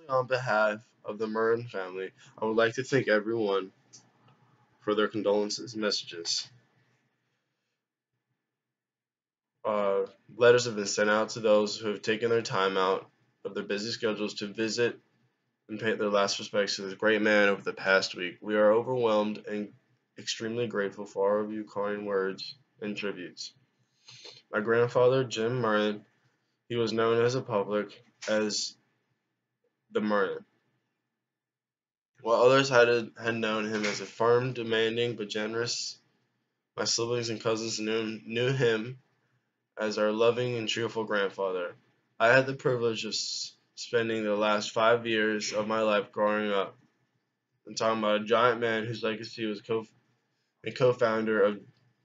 On behalf of the Murren family, I would like to thank everyone for their condolences messages. Uh, Letters have been sent out to those who have taken their time out of their busy schedules to visit and pay their last respects to this great man over the past week. We are overwhelmed and extremely grateful for all of your kind words and tributes. My grandfather, Jim Murren, he was known as the public as the Murren, while others had known him as a firm, demanding, but generous. My siblings and cousins knew him as our loving and cheerful grandfather. I had the privilege of spending the last 5 years of my life growing up and talking about a giant man whose legacy was a co-founder of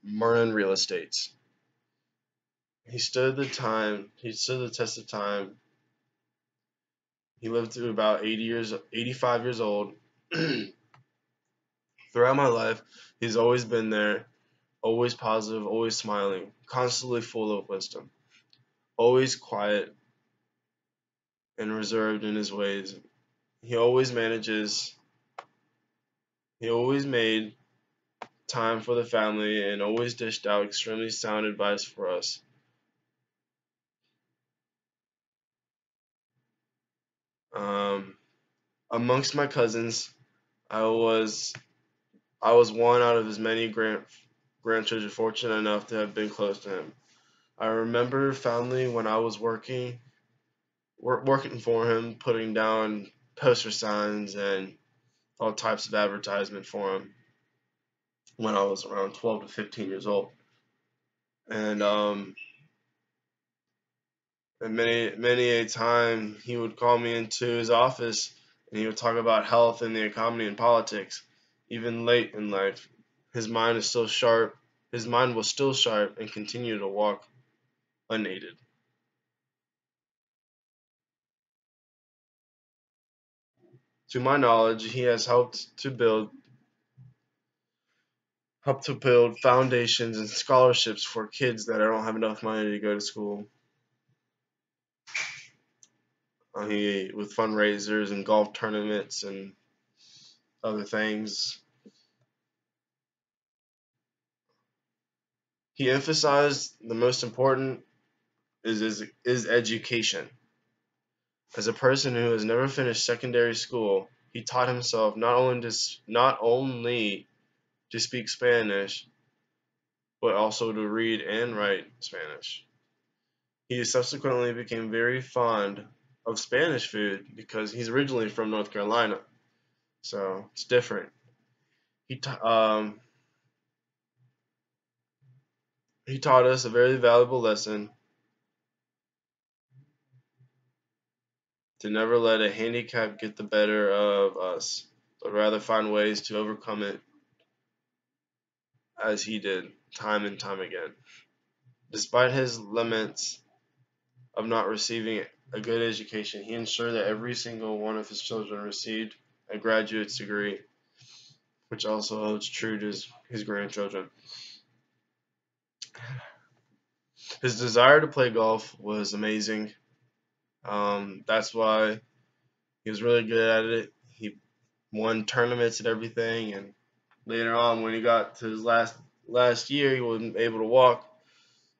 Murren Real Estates. He stood the test of time. He lived to about 85 years old. Throughout my life, he's always been there, always positive, always smiling, constantly full of wisdom, always quiet and reserved in his ways. He always manages, he always made time for the family and always dished out extremely sound advice for us. Um, Amongst my cousins, I was I was one out of his many grandchildren fortunate enough to have been close to him. I remember fondly when I was working for him, putting down poster signs and all types of advertisement for him when I was around 12 to 15 years old. And many a time he would call me into his office and he would talk about health and the economy and politics. Even late in life, his mind is still sharp. His mind was still sharp and continued to walk unaided. To my knowledge, he has helped to build foundations and scholarships for kids that don't have enough money to go to school. He with fundraisers and golf tournaments and other things. He emphasized the most important is education. As a person who has never finished secondary school, he taught himself not only to speak Spanish, but also to read and write Spanish. He subsequently became very fond of Spanish food because he's originally from North Carolina, so it's different. He ta- um, he taught us a very valuable lesson to never let a handicap get the better of us, but rather find ways to overcome it as he did time and time again. Despite his laments of not receiving a good education, he ensured that every single one of his children received a graduate's degree, which also holds true to his grandchildren. His desire to play golf was amazing. That's why he was really good at it. He won tournaments and everything, and later on, when he got to his last year, he wasn't able to walk.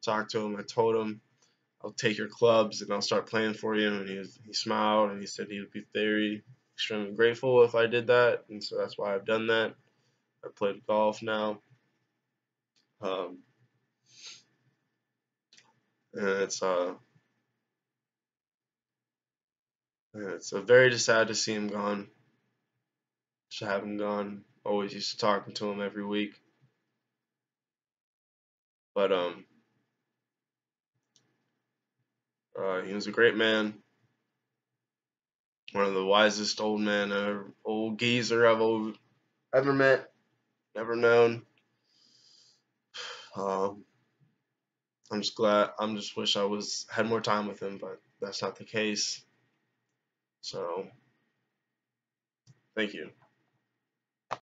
Talked to him. I told him, "I'll take your clubs and I'll start playing for you." And he smiled and he said he would be very extremely grateful if I did that, and so that's why I've done that. I played golf now, um, and it's very sad to see him gone. To have him gone. Always used to talking to him every week, but he was a great man. One of the wisest old geezer ever met, never known. Um, I'm just glad. I'm just wish I had more time with him, but that's not the case. So, thank you.